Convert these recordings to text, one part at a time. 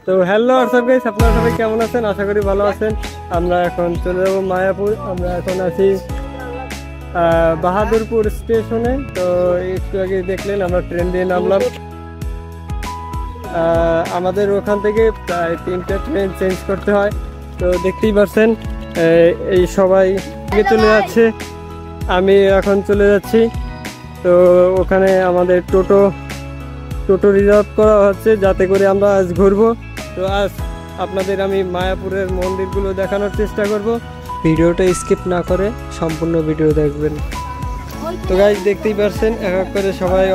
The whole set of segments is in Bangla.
তো হ্যালো হোয়াটসঅ্যাপ গাইস, আপনারা সবাই কেমন আছেন? আশা করি ভালো আছেন। আমরা এখন চলে যাবো মায়াপুর। আমরা এখন আছি বাহাদুরপুর স্টেশনে। তো একটু আগে দেখলেন আমরা ট্রেন দিয়ে নামলাম। আমাদের ওখান থেকে প্রায় 3টা ট্রেন চেঞ্জ করতে হয়। তো দেখতেই পাচ্ছেন এই সবাই চলে যাচ্ছে, আমি এখন চলে যাচ্ছি। তো ওখানে আমাদের টোটো রিজার্ভ করা হচ্ছে যাতে করে আমরা আজ ঘুরবো। তো আজ আপনাদের আমি মায়াপুরের মন্দিরগুলো দেখানোর চেষ্টা করব। ভিডিওটা স্কিপ না করে সম্পূর্ণ ভিডিও দেখবেন। তো গাইস দেখতেই পাচ্ছেন এক এক করে সবাই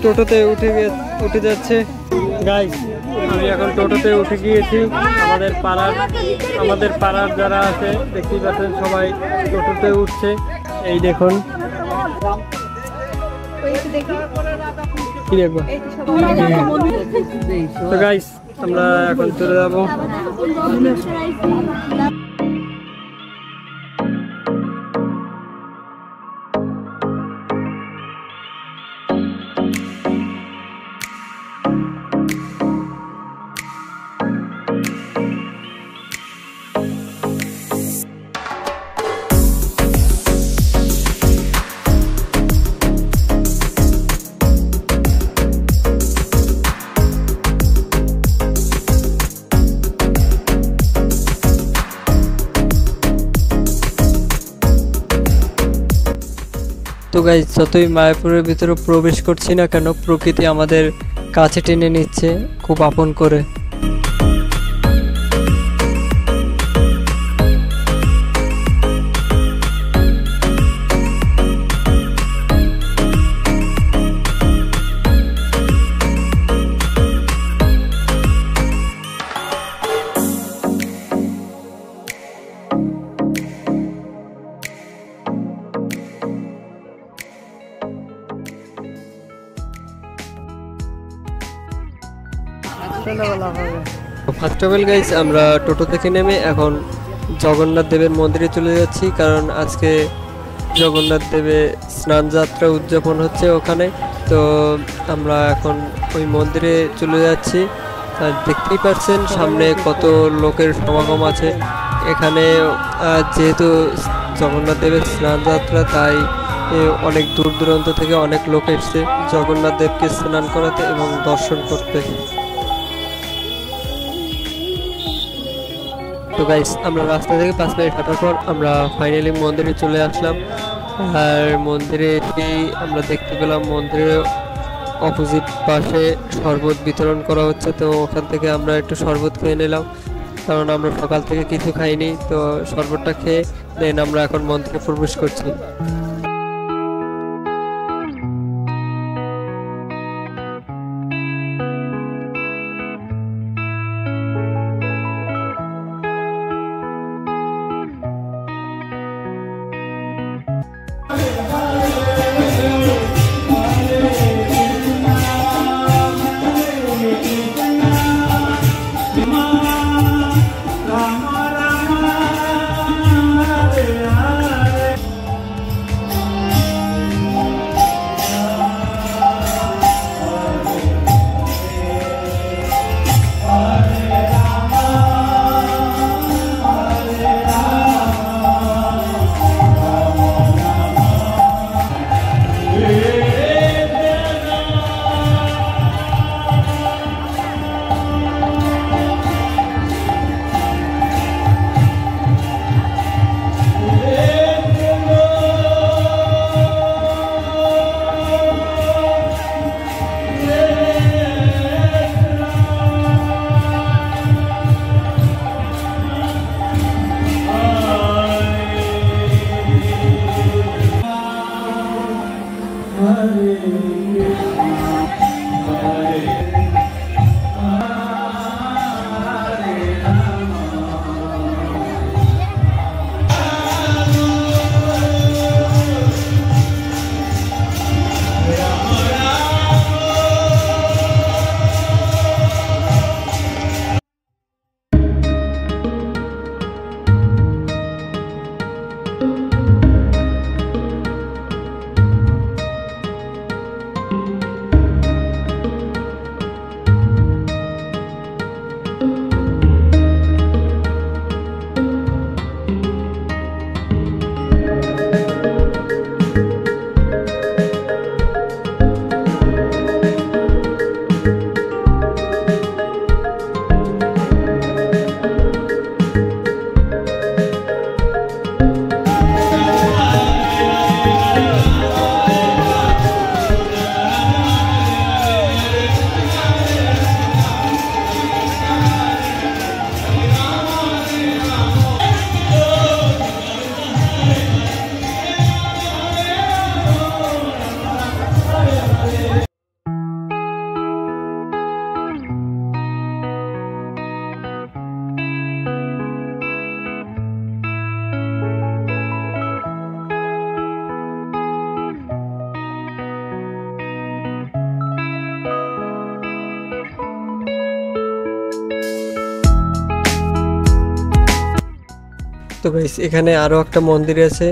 টোটোতে উঠে যাচ্ছে। গাইস আমি এখন টোটোতে উঠে গিয়েছি। আমাদের পাড়ার যারা আছে দেখতেই পাচ্ছেন সবাই টোটোতে উঠছে। এই দেখুন কি দেখবো। তো গাইস আমরা এখন চলে যাবো। তো গাইস যতই মায়াপুরের ভিতরে প্রবেশ করছি না কেন, প্রকৃতি আমাদের কাছে টেনে নিচ্ছে খুব আপন করে। ফার্স্ট অফ অল গাইস আমরা টোটো থেকে নেমে এখন জগন্নাথ দেবের মন্দিরে চলে যাচ্ছি, কারণ আজকে জগন্নাথ দেবের স্নান যাত্রা উদযাপন হচ্ছে ওখানে। তো আমরা এখন ওই মন্দিরে চলে যাচ্ছি। আর দেখতেই পাচ্ছেন সামনে কত লোকের সমাগম আছে এখানে। যেহেতু জগন্নাথ দেবের স্নান যাত্রা, তাই অনেক দূর দূরান্ত থেকে অনেক লোক এসছে জগন্নাথ দেবকে স্নান করাতে এবং দর্শন করতে। তো গাইস আমরা রাস্তা থেকে 5 মিনিট হাঁটার পর আমরা ফাইনালি মন্দিরে চলে আসলাম। আর মন্দিরে এসেই আমরা দেখতে পেলাম মন্দিরের অপোজিট পাশে শরবত বিতরণ করা হচ্ছে। তো ওখান থেকে আমরা একটু শরবত খেয়ে নিলাম, কারণ আমরা সকাল থেকে কিছু খাইনি। তো শরবতটা খেয়ে দেন আমরা এখন মন্দিরে প্রবেশ করছি। তো গাইস এখানে আরো একটা মন্দির আছে।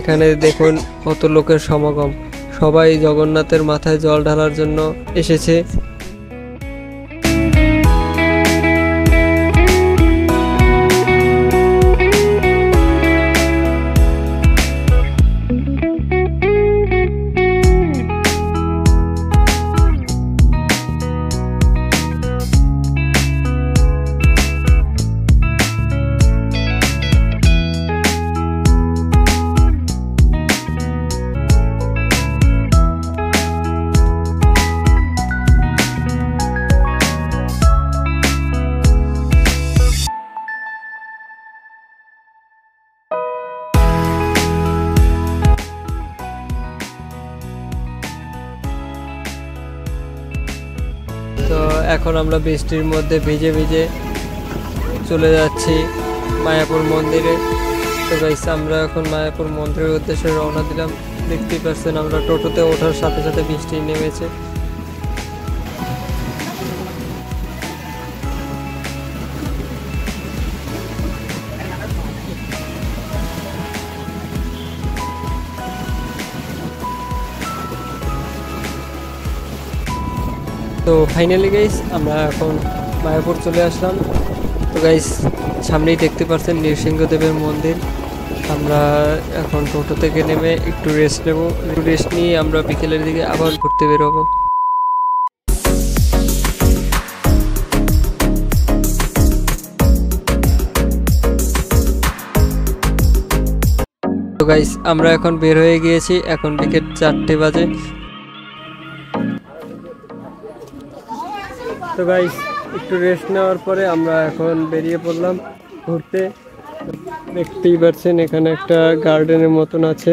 এখানে দেখুন কত লোকের সমাগম, সবাই জগন্নাথের মাথায় জল ঢালার জন্য এসেছে। তো এখন আমরা বৃষ্টির মধ্যে ভিজে ভিজে চলে যাচ্ছি মায়াপুর মন্দিরে। তো গাইস আমরা এখন মায়াপুর মন্দিরের উদ্দেশ্যে রওনা দিলাম। দেখতেই পাচ্ছেন আমরা টোটোতে ওঠার সাথে সাথে বৃষ্টি নেমেছে। তো ফাইনালি গাইস আমরা এখন মায়াপুর চলে আসলাম। তো গাইস সামনেই দেখতে পাচ্ছেন নৃসিংহদেবের মন্দির। আমরা এখন টোটো থেকে নেমে একটু রেস্ট নেব, একটু রেস্ট নিয়ে আমরা বিকেলের দিকে আবার ঘুরতে বেরোবো। তো গাইস আমরা এখন বের হয়ে গিয়েছি, এখন বিকেল 4টে বাজে। তো গাইস একটু রেস্ট নেওয়ার পরে আমরা এখন বেরিয়ে পড়লাম ঘুরতে। দেখতেই পাচ্ছেন এখানে একটা গার্ডেনের মতন আছে,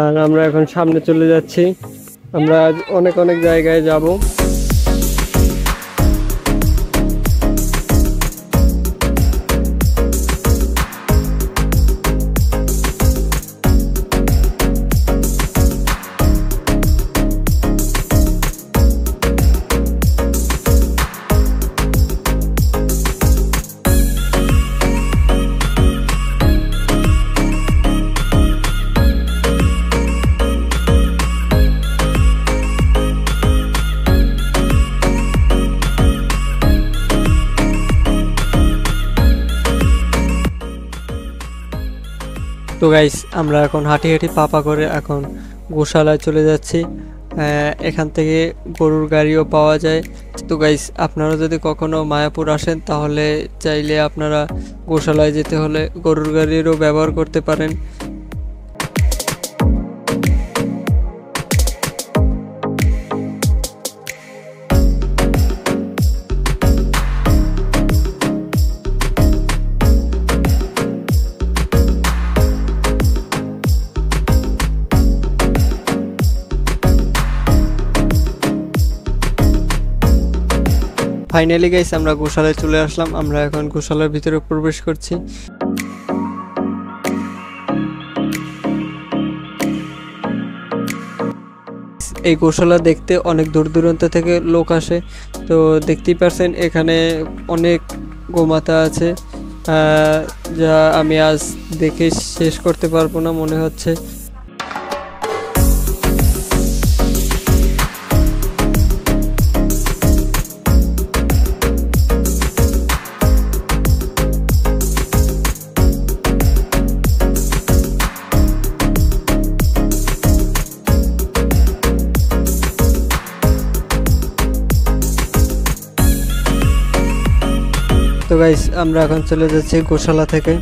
আর আমরা এখন সামনে চলে যাচ্ছি। আমরা আজ অনেক অনেক জায়গায় যাব। তো গাইস আমরা এখন হাঁটি হাঁটি পাপা করে এখন গোশালায় চলে যাচ্ছি। এখান থেকে গরুর গাড়িও পাওয়া যায়। তো গাইস আপনারা যদি কখনো মায়াপুর আসেন তাহলে চাইলে আপনারা গোশালায় যেতে হলে গরুর গাড়িরও ব্যবহার করতে পারেন। ফাইনালি গাইস আমরা গোশালায় চলে আসলাম। আমরা এখন গোশালার ভিতরে প্রবেশ করছি। এই গোশালা দেখতে অনেক দূর দূরান্ত থেকে লোক আসে। তো দেখতেই পাচ্ছেন এখানে অনেক গোমাতা আছে, যা আমি আজ দেখে শেষ করতে পারবো না মনে হচ্ছে। তো গাইস আমরা এখন চলে যাচ্ছি গোশালা থেকে।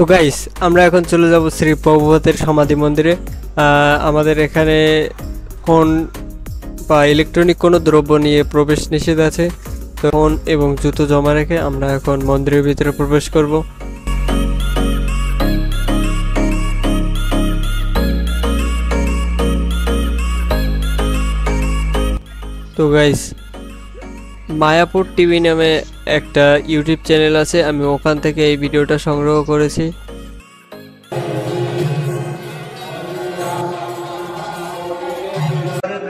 তো গাইস আমরা এখন চলে যাব শ্রী প্রভুপাতের সমাধি মন্দিরে। আমাদের এখানে ফোন বা ইলেকট্রনিক কোনো দ্রব্য নিয়ে প্রবেশ নিষেধ আছে, তো ফোন এবং জুতো জমা রেখে আমরা এখন মন্দিরের ভিতরে প্রবেশ করব। তো গাইস মায়াপুর টিভি নামে একটা ইউটিউব চ্যানেল আছে, আমি ওখান থেকে এই ভিডিওটা সংগ্রহ করেছি।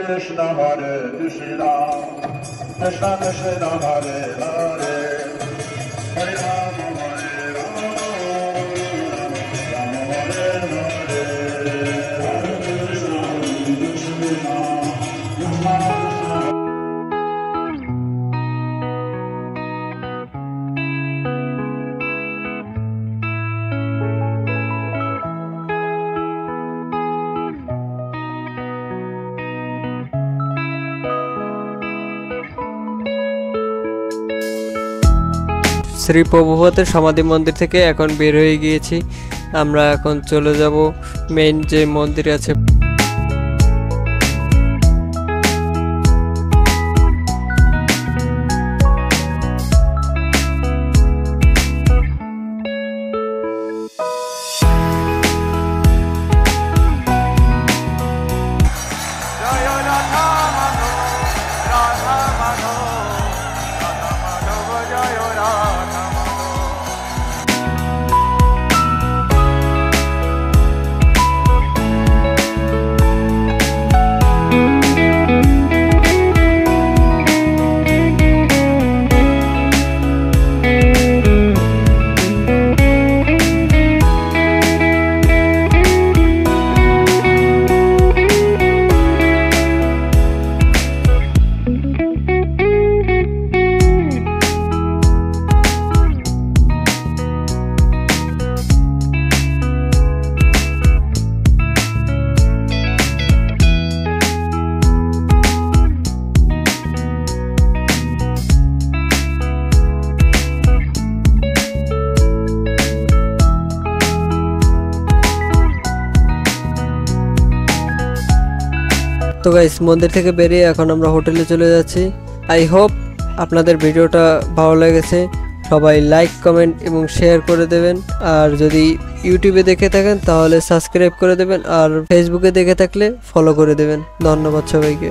Krishna Hare Krishna, Krishna Krishna Hare Hare, Hare Rama Hare Rama, Rama Hare Hare, Hare Krishna Hare Krishna, Krishna Krishna. Shri প্রভুপাতের সমাধি মন্দির থেকে এখন বের হয়ে গিয়েছি, আমরা এখন চলে যাব মেইন যে মন্দির আছে। তো গাইস মন্দির থেকে বেরিয়ে এখন আমরা হোটেলে চলে যাচ্ছি। আই হোপ আপনাদের ভিডিওটা ভালো লেগেছে, সবাই লাইক কমেন্ট এবং শেয়ার করে দেবেন, আর যদি ইউটিউবে দেখে থাকেন তাহলে সাবস্ক্রাইব করে দেবেন, আর ফেসবুকে দেখে থাকলে ফলো করে দেবেন। ধন্যবাদ সবাইকে।